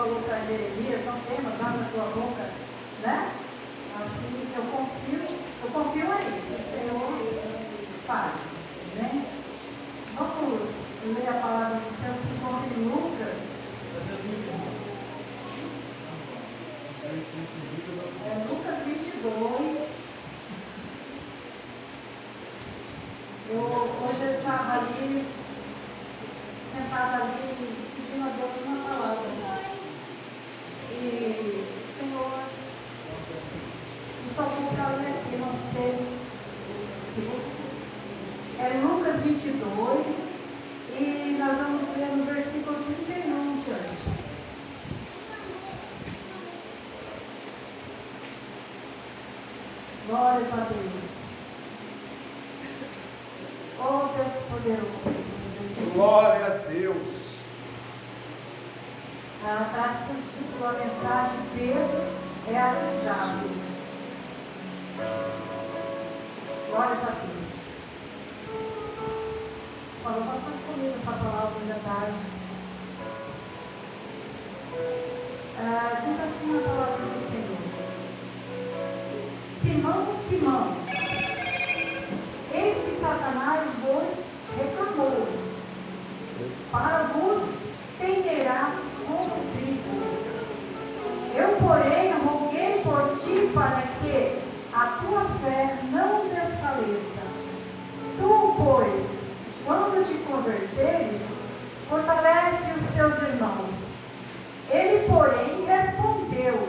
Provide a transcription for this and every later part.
falou para Jeremias, não temas nada na tua boca, né? Assim, eu confio aí, o Senhor faz, né? Vamos ler a palavra do Senhor, se encontra em Lucas. Lucas 22. Hoje eu estava ali, sentada ali, pedindo a Deus uma palavra. E o Senhor me tocou para ler aqui, não sei se é Lucas 22, e nós vamos ler no versículo 31 em diante. Glórias a Deus. Oh, Deus poderoso. Glória a Deus. Ela traz por título a mensagem: Pedro é avisado. Glórias a Deus. Falou bastante comigo essa palavra hoje à tarde. Diz assim a palavra do Senhor: Simão, Simão, eis que Satanás vos reclamou para vos peneirar como trigo. Eu, porém, roguei por ti para que a tua fé não desfaleça. Tu, pois, quando te converteres, fortalece os teus irmãos. Ele, porém, respondeu: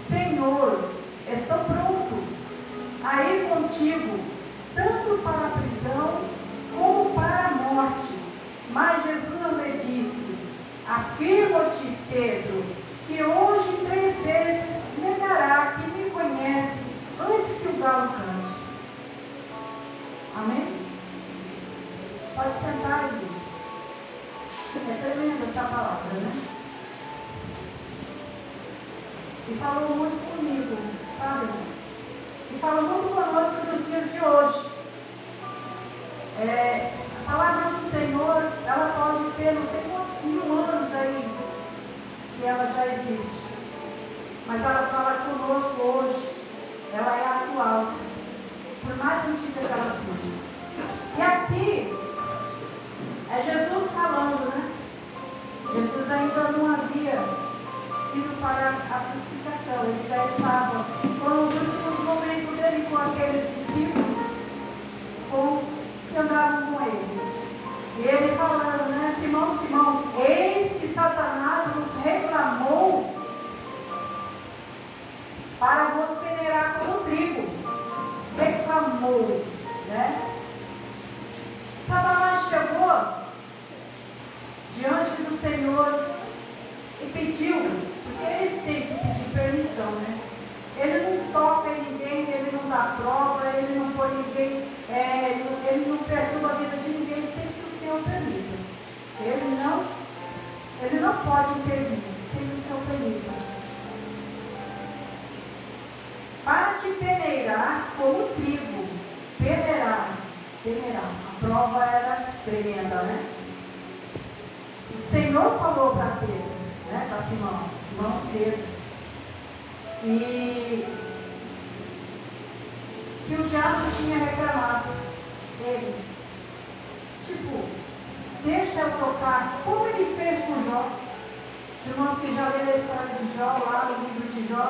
Senhor, estou pronto a ir contigo, tanto para a prisão como para a morte. Mas Jesus não lhe disse: Afirmo-te, Pedro, que hoje 3 vezes negará que me conhece antes que o galo cante. Amém? Pode sentar, igreja. É tremenda essa palavra, né? E falou muito comigo, sabe? E falou muito conosco nos dias de hoje. A palavra do Senhor, ela pode ter não sei quantos 1000 anos aí que ela já existe. Mas ela fala conosco hoje. Ela é atual. Por mais antiga que ela seja. E aqui é Jesus falando, né? Jesus ainda não havia ido para a crucificação. Ele já estava, foram os últimos momentos dele com aqueles discípulos que andavam com ele. E ele falando, né? Simão, Simão, eis que Satanás nos reclamou para vos peneirar como trigo. Reclamou, né? Satanás chegou diante do Senhor e pediu, porque ele tem que pedir permissão, né? Ele não toca em ninguém, ele não dá prova, ele não põe ninguém, ele não perturba a vida de ninguém sem que o Senhor permita. Ele não pode intervir sem que o Senhor permita. Para te peneirar como trigo. Peneirar. A prova era tremenda, né? O Senhor falou para Pedro, né? Para Simão Pedro. E que o diabo tinha reclamado dele. Tipo, deixa eu tocar, como ele fez com Jó. Os irmãos que já leram a história de Jó, lá no livro de Jó,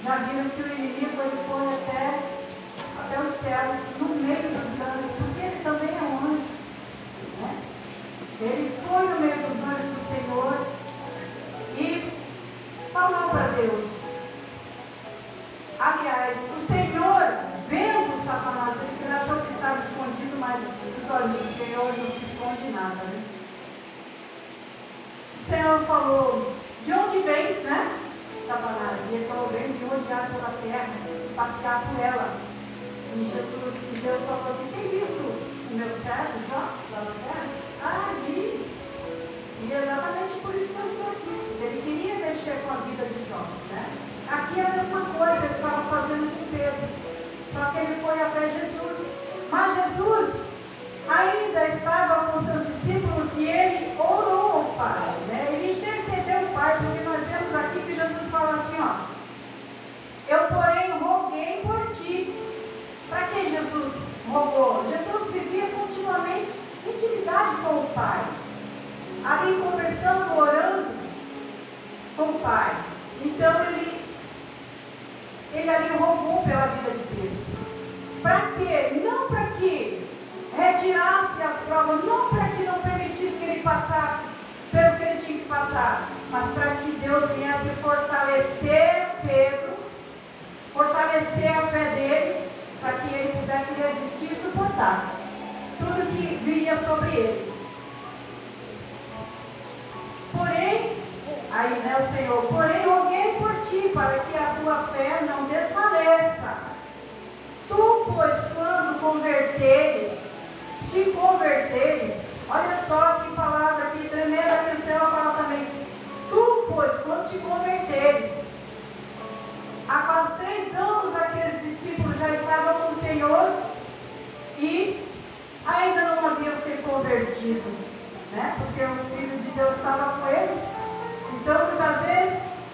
já viram que o inimigo ele foi até os céus, no meio dos anjos, porque ele também é um anjo, né? Ele foi no meio dos anjos do Senhor e falou para Deus. Aliás, o Senhor, vendo Satanás, ele achou que ele estava escondido, mas os olhos do Senhor não se esconde nada, né? O Senhor falou: de onde vens, né, Satanás? E ele falou: venho de rodear pela terra, passear por ela. E Deus falou assim: tem visto o meu servo Jó lá na terra? Ah, vi. E exatamente por isso que eu estou aqui. Ele queria mexer com a vida de Jó, né? Aqui é a mesma coisa, ele estava fazendo com Pedro. Só que ele foi até Jesus. Mas Jesus ainda estava com seus discípulos e ele orou ao Pai, né? Ele intercedeu ao Pai, porque nós ali conversando, orando com o Pai. Então ele ali rogou pela vida de Pedro. Para quê? Não para que retirasse as provas, não para que não permitisse que ele passasse pelo que ele tinha que passar, mas para que Deus viesse fortalecer Pedro, fortalecer a fé dele, para que ele pudesse resistir e suportar tudo que viria sobre ele. Porém, aí o Senhor, porém roguei por ti, para que a tua fé não desfaleça. Tu, pois, quando te converteres, olha só que palavra aqui tremenda que o Senhor fala também. Tu, pois, quando te converteres, após 3 anos aqueles discípulos já estavam com o Senhor e ainda não haviam se convertido, né? Porque o Filho de Deus estava com eles. Então,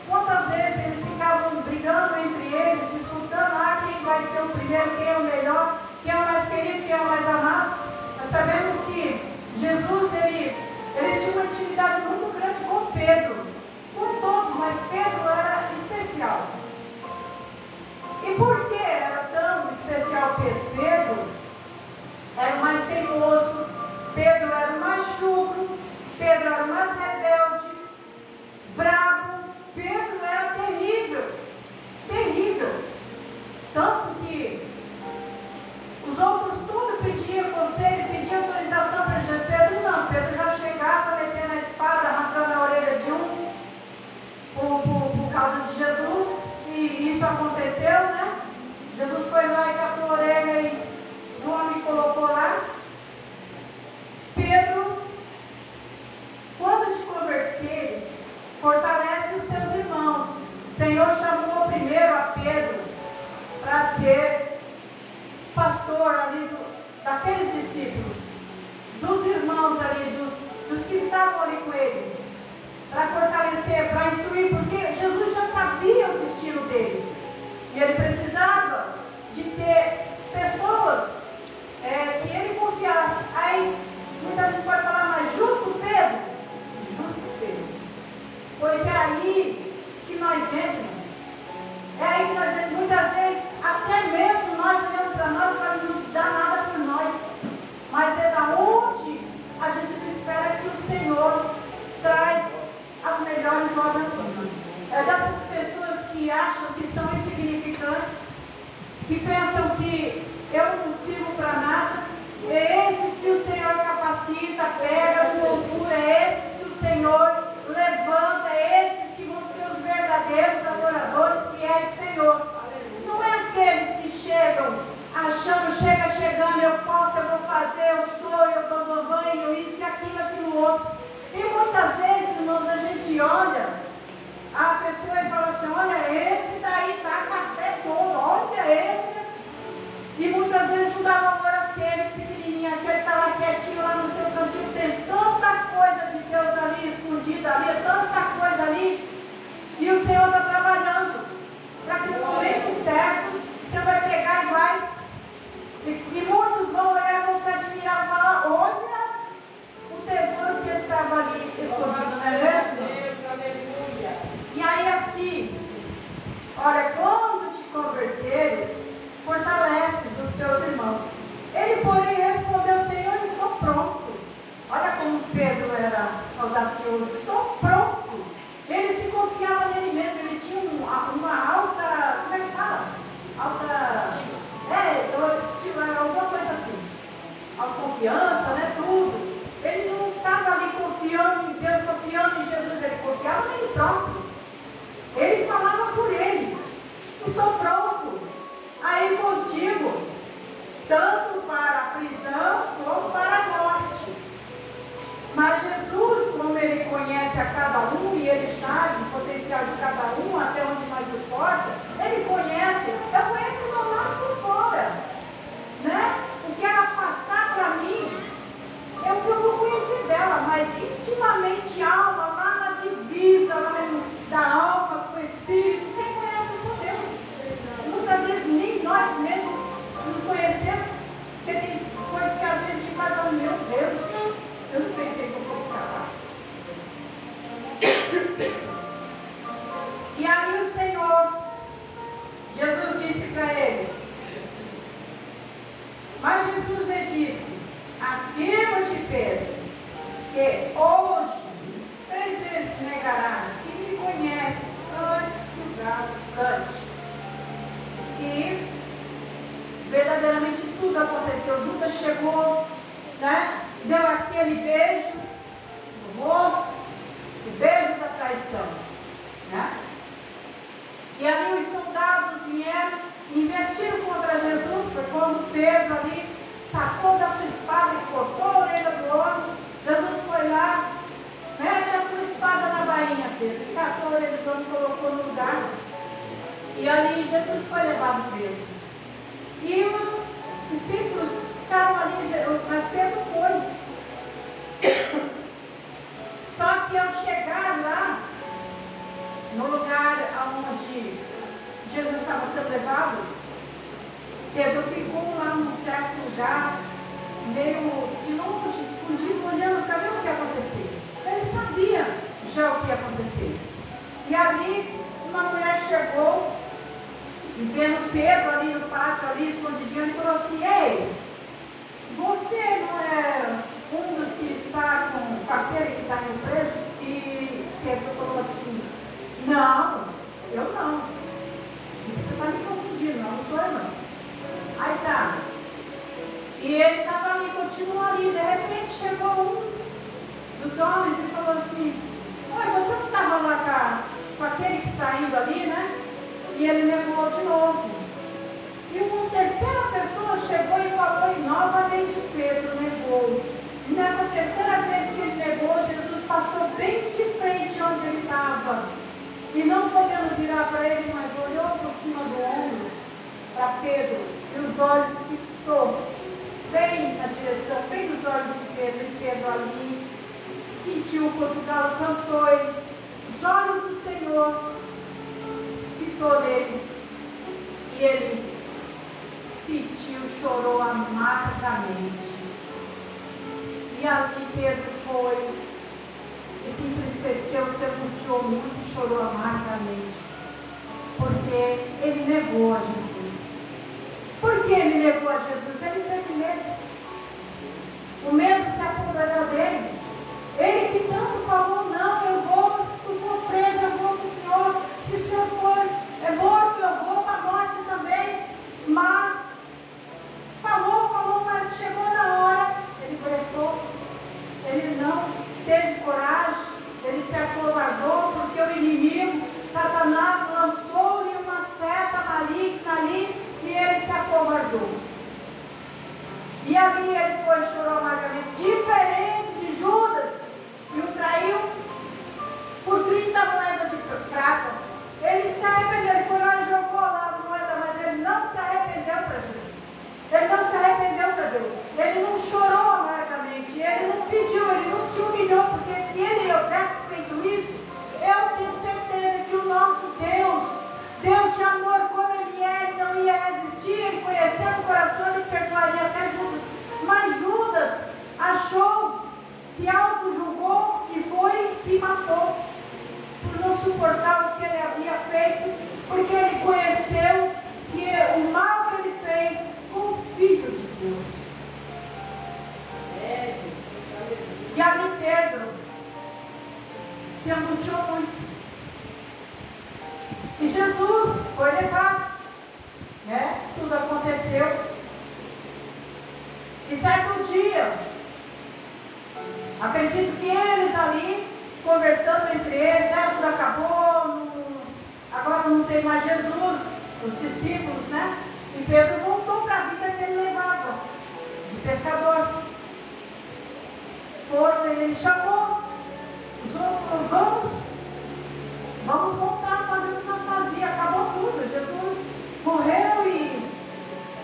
quantas vezes eles ficavam brigando entre eles, disputando quem vai ser o primeiro, quem é o melhor, quem é o mais querido, quem é o mais amado. Nós sabemos que Jesus, ele tinha uma intimidade muito grande com Pedro, com todos, mas Pedro era especial. E por que era tão especial Pedro? Era o mais teimoso, Pedro era o mais chucro, Pedro era o mais rebelde, bravo. Pedro era terrível, terrível. Tanto que os outros tudo pediam conselho, pediam autorização para Jesus. Pedro não, Pedro já chegava metendo a espada, arrancando a orelha de um, por causa de Jesus, e isso aconteceu, né? Jesus foi lá e catou a orelha e o homem colocou lá. Pedro, quando te converteres, fortalece os teus irmãos. O Senhor chamou primeiro a Pedro para ser pastor ali daqueles discípulos, dos irmãos ali, dos que estavam ali com ele, para fortalecer, para instruir, porque Jesus já sabia o destino dele e ele precisava de ter pessoas que ele confiasse. Aí muita gente pode falar, mas justo Pedro? Justo Pedro. Pois é aí que nós entramos. É aí que nós entramos. Muitas vezes, até mesmo nós olhando para nós, para não dar nada por nós. Mas é da onde a gente espera que o Senhor traz as melhores obras-primas. É dessas pessoas que acham que são insignificantes, que pensam que eu não sirvo para nada. É esses que o Senhor capacita, pega com loucura, é esses que o Senhor levanta, é esses que vão ser os verdadeiros adoradores fiéis do Senhor. Não é aqueles que chegam achando, chegando, eu posso, eu vou fazer, eu sou, eu dou banho, isso e aquilo outro. E muitas vezes, irmãos, a gente olha a pessoa e fala assim, olha, esse daí tá café todo, olha esse. E muitas vezes não dá valor àquele pequenininho, aquele que está lá quietinho lá no seu cantinho, tem tanta coisa de Deus ali, escondida ali, tanta coisa ali, e o Senhor está trabalhando, para que no momento certo, você vai pegar e vai, e muitos vão olhar e vão se admirar e falar, olha o tesouro que estava ali escondido, não é mesmo? Aleluia. E aí aqui, olha, quando te converteres, fortalece os teus irmãos. Ele, porém, respondeu, Senhor, estou pronto. Olha como Pedro era audacioso, estou pronto. Ele se confiava nele mesmo, ele tinha uma alta, como é que fala? Alguma coisa assim, autoconfiança, né, tudo. Ele não estava ali confiando em Deus, confiando em Jesus, ele confiava nele próprio. Ele falava por ele, estou pronto a ir contigo, tanto para a prisão como para a morte. Mas Jesus, como ele conhece a cada um e ele sabe o potencial de cada um, até onde nós suporta, ele conhece, eu conheço meu lado por fora, né? O que ela passar para mim é o que eu vou conhecer dela, mas intimamente alma, lá na divisa, lá da alma com esse Pedro. Ele catou ele e colocou no lugar. E ali Jesus foi levado preso. E os discípulos ficaram ali, mas Pedro foi. Só que ao chegar lá, no lugar onde Jesus estava sendo levado, Pedro ficou lá num certo lugar, meio de longe, escondido, olhando para ver o que ia acontecer. Ele sabia já o que ia acontecer. E ali, uma mulher chegou, e vendo Pedro ali no pátio, ali escondidinho, ele falou assim: ei, você não é um dos que está com aquele que está indo preso? E Pedro falou assim: não, eu não. Você está me confundindo, não sou eu não. Aí tá. E ele estava ali, continuou ali. De repente chegou um dos homens e falou assim: oi, você não estava lá com aquele que está indo ali, né? E ele negou de novo. E uma terceira pessoa chegou e falou, e novamente Pedro negou. E nessa terceira vez que ele negou, Jesus passou bem de frente onde ele estava. E não podendo virar para ele, mas olhou por cima do ombro para Pedro. E os olhos fixou bem na direção, bem nos olhos de Pedro. E Pedro ali sentiu o Portugal, cantou ele. Os olhos do Senhor fitou nele. E ele sentiu, chorou amargamente. E ali Pedro foi e se entristeceu, se angustiou muito e chorou amargamente. Porque ele negou a Jesus. Por que ele negou a Jesus? Ele teve medo. O medo se apoderou dele. Ele que tanto falou: não, eu for preso, eu vou para o Senhor. Se o Senhor for morto, eu vou para a morte também. Mas falou, mas chegou na hora, ele brefou. Ele não teve coragem, ele se acovardou, porque o inimigo, Satanás, lançou-lhe uma seta maligna ali e ele se acovardou. E ali ele foi e chorou amargamente, diferente de Judas, que o traiu por 30 moedas de prata. Ele se arrependeu, ele foi lá e jogou lá as moedas, mas ele não se arrependeu para Jesus. Ele não se arrependeu para Deus. Ele não chorou amargamente, ele não pediu, ele não se humilhou, porque se ele tivesse feito isso, eu tenho certeza que o nosso Deus de amor como ele é, ele não ia resistir, ele conhecendo o coração, ele perdoaria até Judas. Mas Judas achou, se auto-julgou e foi e se matou, por não suportar o que ele havia feito, porque ele conheceu que o mal que ele fez com o Filho de Deus. E ali Pedro se angustiou muito. E Jesus foi levado, né? Tudo aconteceu. E certo dia, acredito que eles ali, conversando entre eles, tudo acabou, agora não tem mais Jesus, os discípulos, né? E Pedro voltou para a vida que ele levava, de pescador. Ele chamou os outros, falou: vamos voltar a fazer o que nós fazíamos, acabou tudo, Jesus morreu e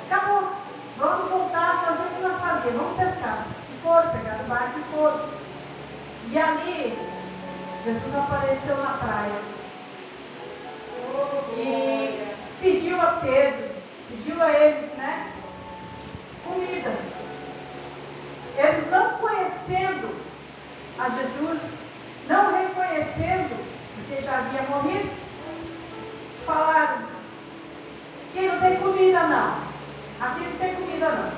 acabou, vamos voltar a fazer o que nós fazíamos, vamos pescar. E foram, pegaram o barco e foram. E ali, Jesus apareceu na praia e pediu a Pedro, pediu a eles, né, comida. Eles não conhecendo a Jesus, não reconhecendo, porque já havia morrido, falaram: aqui não tem comida não, aqui não tem comida não.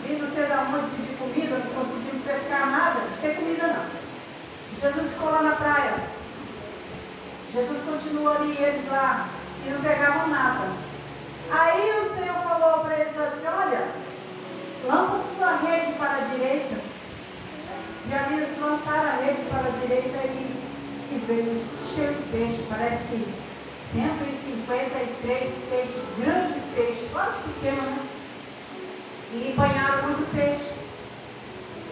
Vim não sei da onde pedir comida, não conseguimos pescar nada, não tem comida não. Jesus ficou lá na praia, Jesus continuou ali, eles lá, e não pegavam nada. Aí o Senhor falou para eles assim: olha, lança sua rede para a direita. E ali eles lançaram a rede para a direita e veio cheio de peixe. Parece que 153 peixes, grandes peixes, vários pequenos, né? E banharam muito peixe.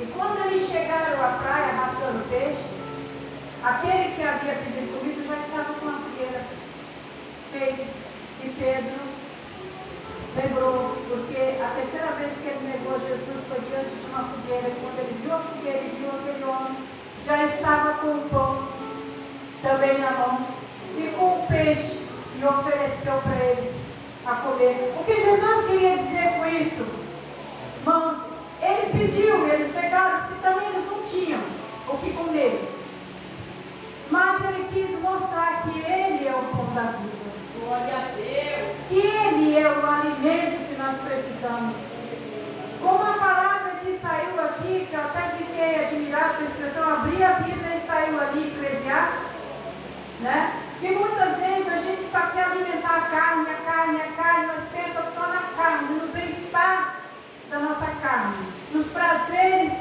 E quando eles chegaram à praia arrastando peixe, aquele E Pedro lembrou, porque a terceira vez que ele negou Jesus foi diante de uma fogueira. Quando ele viu a fogueira e viu aquele homem, já estava com o pão também na mão e com o peixe, e ofereceu para eles a comer. O que Jesus queria dizer com isso? Irmãos, ele pediu, eles pegaram, porque também eles não tinham o que comer. Mas ele quis mostrar que ele é o pão da vida. Glória a Deus. Que ele é o alimento que nós precisamos. Como a palavra que saiu aqui, que eu até fiquei admirado com a expressão, abri a Bíblia e saiu ali, Eclesiastes, né? Que muitas vezes a gente só quer alimentar a carne, nós pensamos só na carne, no bem-estar da nossa carne, nos prazeres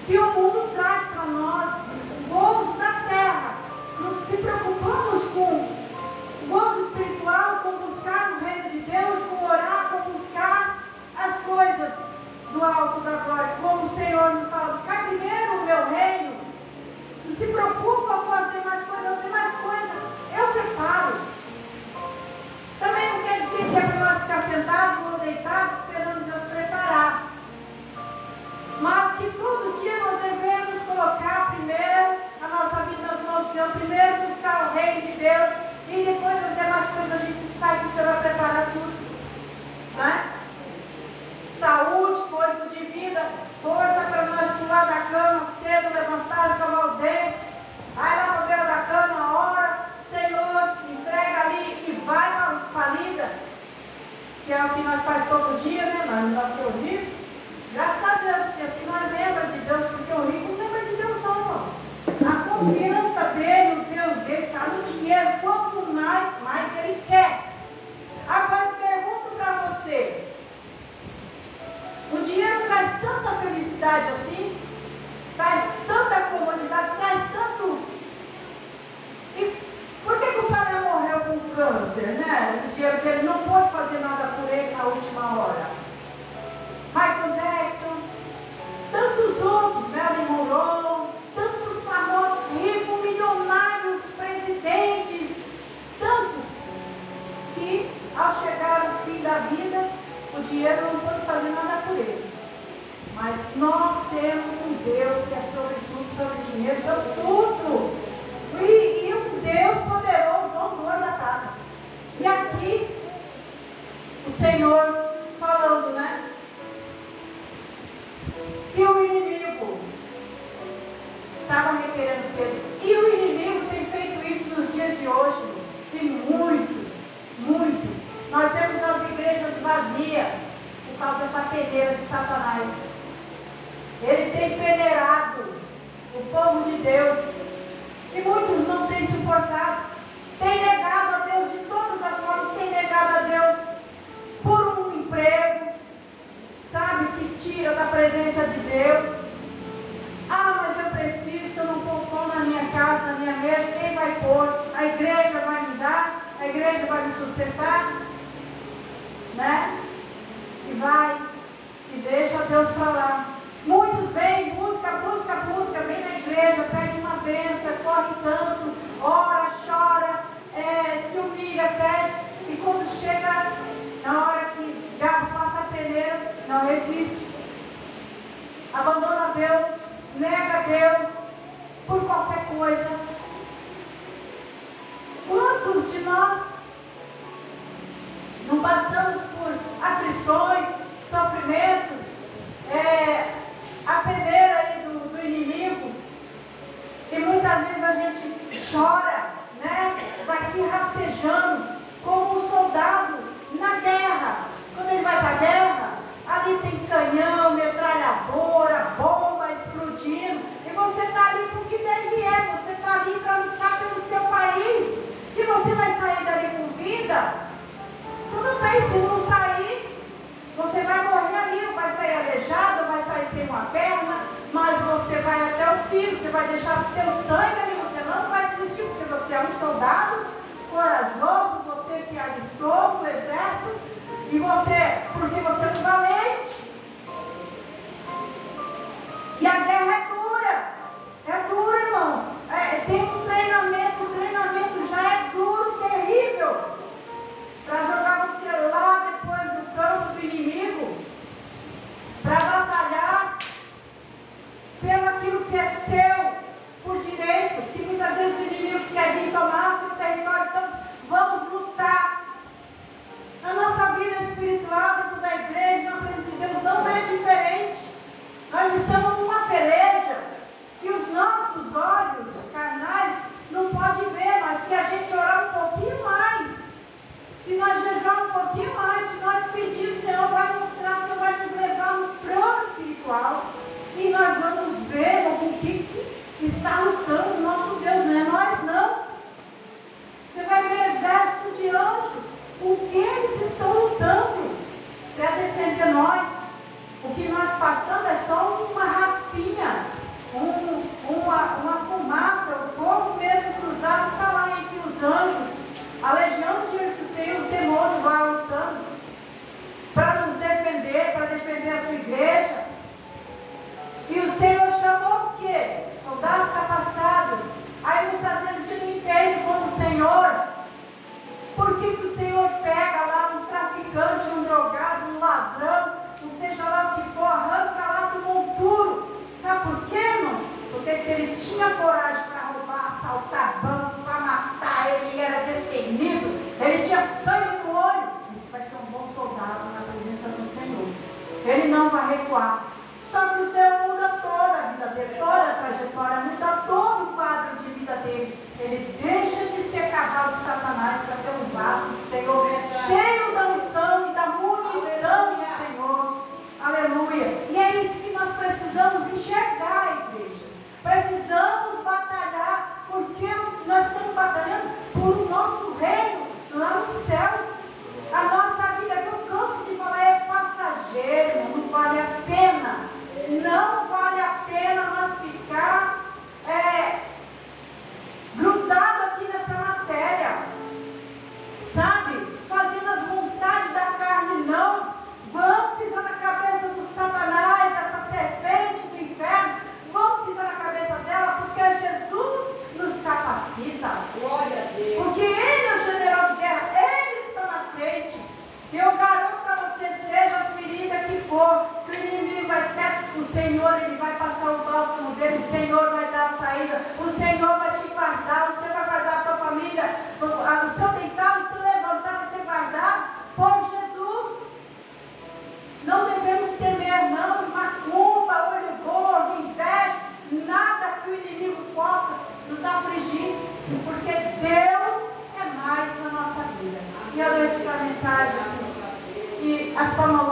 que o mundo traz para nós, o gozo da terra. Nós se preocupamos com o gozo espiritual, com buscar o reino de Deus, com orar, com buscar as coisas do alto da glória, como o Senhor nos fala, buscar primeiro o meu reino. Não se preocupa com as demais coisas, eu preparo. Também não quer dizer que é para nós ficar sentados ou deitados esperando Deus preparar, mas que todo dia nós devemos colocar primeiro a nossa vida nas mãos do Senhor, primeiro buscar o reino de Deus, e depois as demais coisas a gente sabe que o Senhor vai preparar tudo, né? Saúde, fôlego de vida, força para nós pular da cama cedo, levantar, escovar o dente, vai lá para a beira da cama, ora, Senhor, entrega ali e vai para a lida, que é o que nós faz todo dia, né? Nós nasceu rico, graças a Deus, porque assim nós lembra de Deus, porque o rico não lembra de Deus não, irmãos. A confiança dele, o Deus dele está no dinheiro, quanto mais ele quer. Agora eu pergunto para você, o dinheiro traz tanta felicidade assim, traz tanta comodidade, traz tanto. E por que o cara morreu com câncer, né? O dinheiro dele não pôde fazer nada por ele na última hora. Michael Jackson, tantos outros, Marilyn Monroe, tantos famosos, ricos, milionários, presidentes, tantos, que ao chegar ao fim da vida, o dinheiro não pode fazer nada por ele. Mas nós temos um Deus que é sobre tudo, sobre o dinheiro, sobre tudo. E um Deus poderoso, dono da casa. E aqui, o Senhor falando, né? Que o inimigo estava requerendo Pedro. E o inimigo tem feito isso nos dias de hoje. Tem muito, muito. Nós temos as igrejas vazias por causa dessa peneira de Satanás. Ele tem peneirado o povo de Deus. E muitos não têm suportado. Tem negado a Deus de todas as formas. Tem negado a Deus por um emprego, sabe, que tira da presença de Deus. Ah, mas eu preciso, se eu não pôr pão na minha casa, na minha mesa, quem vai pôr? A igreja vai me dar? A igreja vai me sustentar? Né? E vai, e deixa Deus para lá. Muitos vêm, busca, vem na igreja, pede uma bênção, corre tanto, ora, chora, se humilha, pede, e quando chega na hora que o diabo passa a peneira, não resiste. Abandona Deus, nega Deus, por qualquer coisa. Quantos de nós não passamos por aflições, sofrimentos, a peneira aí do inimigo, e muitas vezes a gente chora, né? Vai se rastejando como um soldado na guerra. Quando ele vai para a guerra, ali tem canhão, metralhadora, bomba explodindo, e você está ali porque deve você está ali para lutar pelo seu país. Se você vai sair dali com vida, tudo bem. Se não sair, você vai morrer ali, ou vai sair aleijado, ou vai sair sem uma perna, mas você vai até o fim, você vai deixar os teus sangue ali, você não vai desistir, porque você é um soldado corajoso, você se alistou no exército, e porque você é um valente. E a guerra é dura, irmão. Tem um treinamento já é duro, terrível. lutando com o nosso Deus, não é nós não. Você vai ver exército de anjos, o que eles estão lutando para defender nós. O que nós passamos é só uma raspinha, uma fumaça, o fogo mesmo cruzado está lá entre os anjos, a legião de Senhor, os demônios lá lutando para nos defender, para defender a sua igreja. E o Senhor chamou o quê? Soldados capacitados. Aí muitas vezes a gente não entende como o Senhor. Por que o Senhor pega lá um traficante, um drogado, um ladrão, não seja lá o que for, arranca lá do monturo? Sabe por quê, irmão? Porque se ele tinha coragem para roubar, assaltar banco, para matar, ele era destemido, ele tinha sangue no olho. Esse vai ser um bom soldado na presença do Senhor. Ele não vai recuar. Só que o Senhor muda toda a vida dele, toda a trajetória, muda todo o quadro de vida dele. Ele deixa de ser cavalo de Satanás para ser um vaso do Senhor, cheio da unção e da munição do Senhor. Aleluia. E é isso que nós precisamos enxergar, igreja. Precisamos batalhar, porque nós estamos batalhando por o nosso reino lá no céu. A nossa vida, que eu canso de falar, é passageiro, não vale a pena. Não vale a pena nós ficar grudado aqui nessa matéria, sabe? Fazendo as vontades da carne, não. Vamos pisar na cabeça do Satanás, dessa serpente do inferno. Vamos pisar na cabeça dela, porque Jesus nos capacita. Glória a Deus. Porque Ele é o general de guerra, Ele está na frente. Eu garanto para você, seja a ferida que for, que o inimigo vai ser, o Senhor, Ele vai passar o bálsamo dele, o Senhor vai dar a saída, o Senhor vai te guardar, o Senhor vai guardar a tua família, o seu deitar, o seu levantar vai ser guardado por Jesus. Não devemos temer, não, macumba, olho gordo, inveja, nada que o inimigo possa nos afligir, porque Deus é mais na nossa vida. E eu deixo essa mensagem aqui. E as palmas